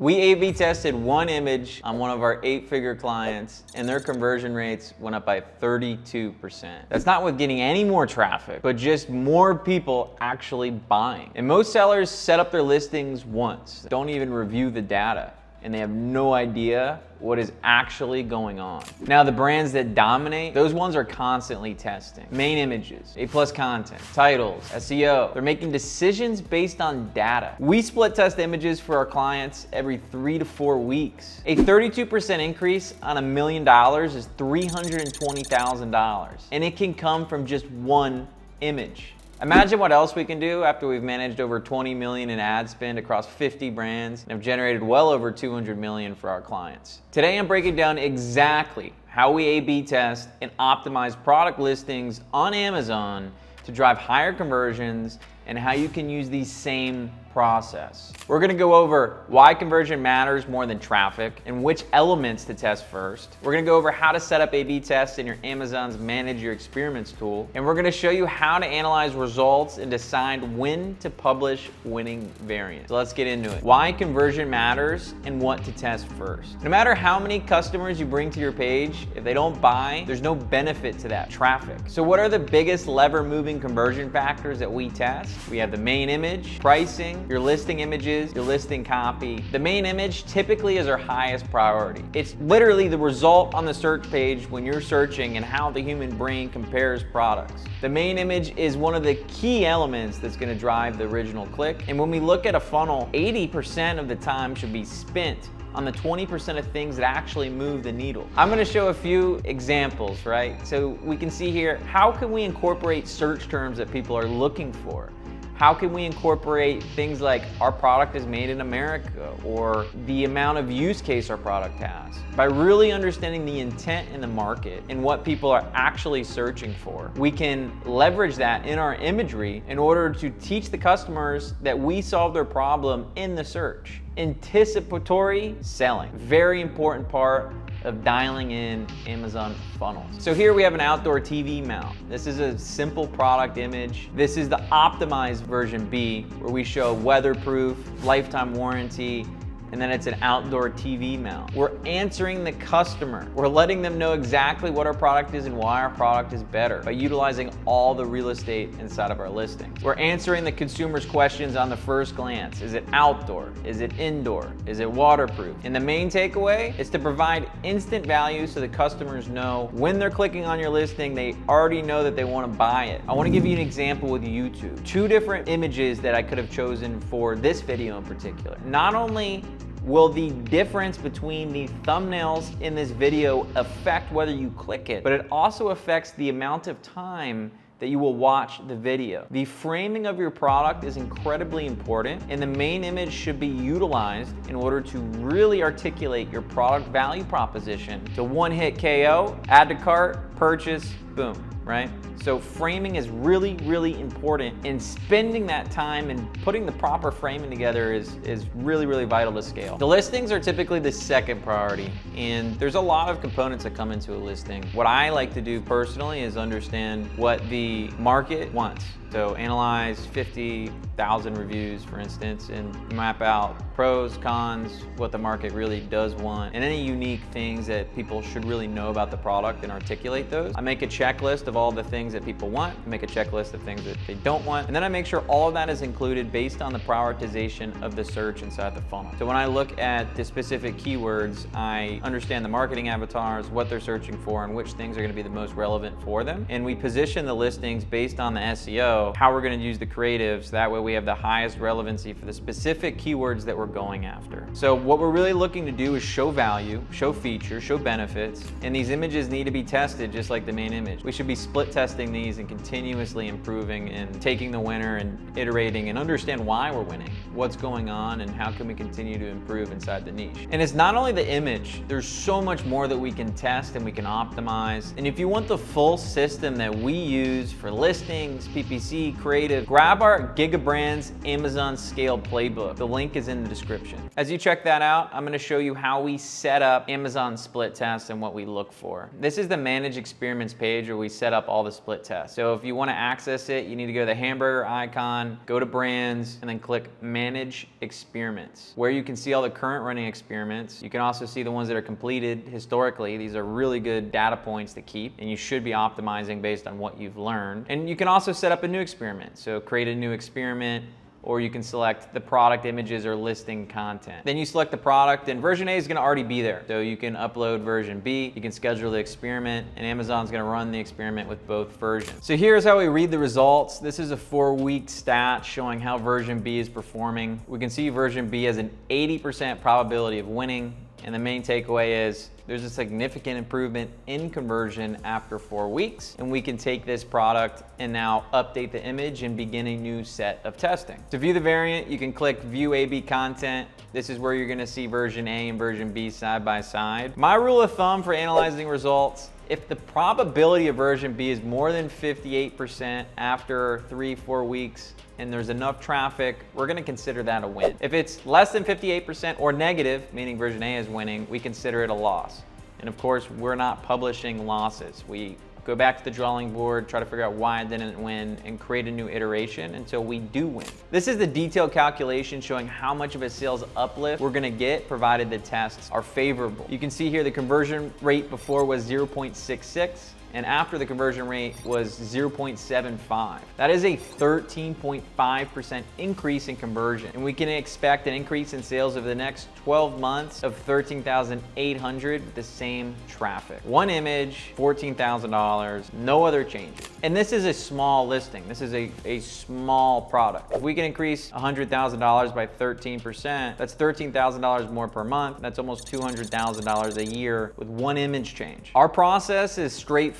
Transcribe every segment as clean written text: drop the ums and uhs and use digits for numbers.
We A/B tested one image on one of our 8-figure clients, and their conversion rates went up by 32%. That's not with getting any more traffic, but just more people actually buying. And most sellers set up their listings once, don't even review the data, and they have no idea what is actually going on. Now, the brands that dominate, those ones are constantly testing. Main images, A+ content, titles, SEO. They're making decisions based on data. We split test images for our clients every 3 to 4 weeks. A 32% increase on $1 million is $320,000, and it can come from just one image. Imagine what else we can do after we've managed over 20 million in ad spend across 50 brands and have generated well over 200 million for our clients. Today I'm breaking down exactly how we A/B test and optimize product listings on Amazon to drive higher conversions and how you can use the same process. We're gonna go over why conversion matters more than traffic and which elements to test first. We're gonna go over how to set up A/B tests in your Amazon's Manage Your Experiments tool. And we're gonna show you how to analyze results and decide when to publish winning variants. So let's get into it. Why conversion matters and what to test first. No matter how many customers you bring to your page, if they don't buy, there's no benefit to that traffic. So what are the biggest lever moving conversion factors that we test? We have the main image, pricing, your listing images, your listing copy. The main image typically is our highest priority. It's literally the result on the search page when you're searching and how the human brain compares products. The main image is one of the key elements that's gonna drive the original click. And when we look at a funnel, 80% of the time should be spent on the 20% of things that actually move the needle. I'm gonna show a few examples, right? So we can see here, how can we incorporate search terms that people are looking for? How can we incorporate things like our product is made in America or the amount of use case our product has? By really understanding the intent in the market and what people are actually searching for, we can leverage that in our imagery in order to teach the customers that we solve their problem in the search. Anticipatory selling, very important part of dialing in Amazon funnels. So here we have an outdoor TV mount. This is a simple product image. This is the optimized version B, where we show weatherproof, lifetime warranty, and then it's an outdoor TV mount. We're answering the customer. We're letting them know exactly what our product is and why our product is better by utilizing all the real estate inside of our listing. We're answering the consumer's questions on the first glance. Is it outdoor? Is it indoor? Is it waterproof? And the main takeaway is to provide instant value so the customers know when they're clicking on your listing, they already know that they want to buy it. I want to give you an example with YouTube. 2 different images that I could have chosen for this video in particular. Not only will the difference between the thumbnails in this video affect whether you click it, but it also affects the amount of time that you will watch the video. The framing of your product is incredibly important, and the main image should be utilized in order to really articulate your product value proposition. To one-hit KO, add to cart, purchase, boom, right? So framing is really, really important, and spending that time and putting the proper framing together is really, really vital to scale. The listings are typically the second priority, and there's a lot of components that come into a listing. What I like to do personally is understand what the market wants. So analyze 50,000 reviews, for instance, and map out pros, cons, what the market really does want, and any unique things that people should really know about the product and articulate those. I make a checklist of all the things that people want, I make a checklist of things that they don't want, and then I make sure all of that is included based on the prioritization of the search inside the funnel. So when I look at the specific keywords, I understand the marketing avatars, what they're searching for, and which things are gonna be the most relevant for them. And we position the listings based on the SEO, how we're going to use the creatives, that way we have the highest relevancy for the specific keywords that we're going after. So what we're really looking to do is show value, show features, show benefits, and these images need to be tested just like the main image. We should be split testing these and continuously improving and taking the winner and iterating and understand why we're winning, what's going on, and how can we continue to improve inside the niche. And it's not only the image, there's so much more that we can test and we can optimize. And if you want the full system that we use for listings, PPC, PPC, creative, grab our GigaBrands Amazon Scale Playbook. The link is in the description. As you check that out, I'm gonna show you how we set up Amazon split tests and what we look for. This is the Manage Experiments page where we set up all the split tests. So if you wanna access it, you need to go to the hamburger icon, go to Brands, and then click Manage Experiments, where you can see all the current running experiments. You can also see the ones that are completed historically. These are really good data points to keep, and you should be optimizing based on what you've learned. And you can also set up a new experiment. So create a new experiment, or you can select the product images or listing content. Then you select the product, and version A is gonna already be there. So you can upload version B, you can schedule the experiment, and Amazon's gonna run the experiment with both versions. So here's how we read the results. This is a 4-week stat showing how version B is performing. We can see version B has an 80% probability of winning, and the main takeaway is there's a significant improvement in conversion after 4 weeks, and we can take this product and now update the image and begin a new set of testing. To view the variant, you can click View A/B Content. This is where you're gonna see version A and version B side by side. My rule of thumb for analyzing results: if the probability of version B is more than 58% after 3-4 weeks, and there's enough traffic, we're gonna consider that a win. If it's less than 58% or negative, meaning version A is winning, we consider it a loss. And of course, we're not publishing losses. We go back to the drawing board, try to figure out why it didn't win, and create a new iteration until we do win. This is the detailed calculation showing how much of a sales uplift we're gonna get provided the tests are favorable. You can see here the conversion rate before was 0.66. and after the conversion rate was 0.75. That is a 13.5% increase in conversion. And we can expect an increase in sales over the next 12 months of $13,800 with the same traffic. One image, $14,000, no other changes. And this is a small listing. This is a small product. If we can increase $100,000 by 13%, that's $13,000 more per month. That's almost $200,000 a year with one image change. Our process is straightforward.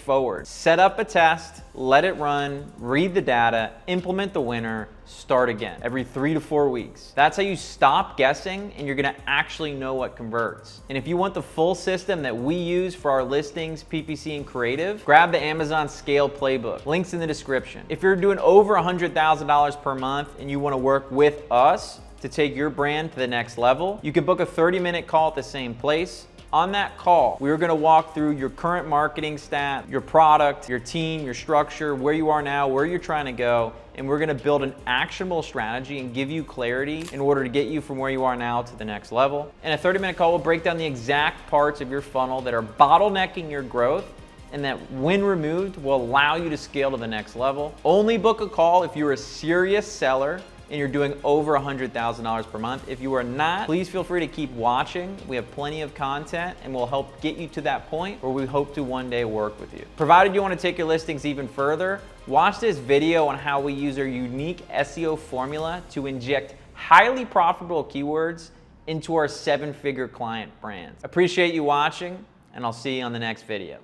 Set up a test, let it run, read the data, implement the winner, start again every 3 to 4 weeks. That's how you stop guessing, and you're gonna actually know what converts. And if you want the full system that we use for our listings, PPC, and creative, grab the Amazon Scale Playbook. Links in the description. If you're doing over $100,000 per month and you wanna work with us to take your brand to the next level, you can book a 30-minute call at the same place. On that call, we're gonna walk through your current marketing stat, your product, your team, your structure, where you are now, where you're trying to go, and we're gonna build an actionable strategy and give you clarity in order to get you from where you are now to the next level. And a 30-minute call will break down the exact parts of your funnel that are bottlenecking your growth, and that when removed will allow you to scale to the next level. Only book a call if you're a serious seller and you're doing over $100,000 per month. If you are not, please feel free to keep watching. We have plenty of content and we'll help get you to that point where we hope to one day work with you. Provided you want to take your listings even further, watch this video on how we use our unique SEO formula to inject highly profitable keywords into our 7-figure client brands. Appreciate you watching, and I'll see you on the next video.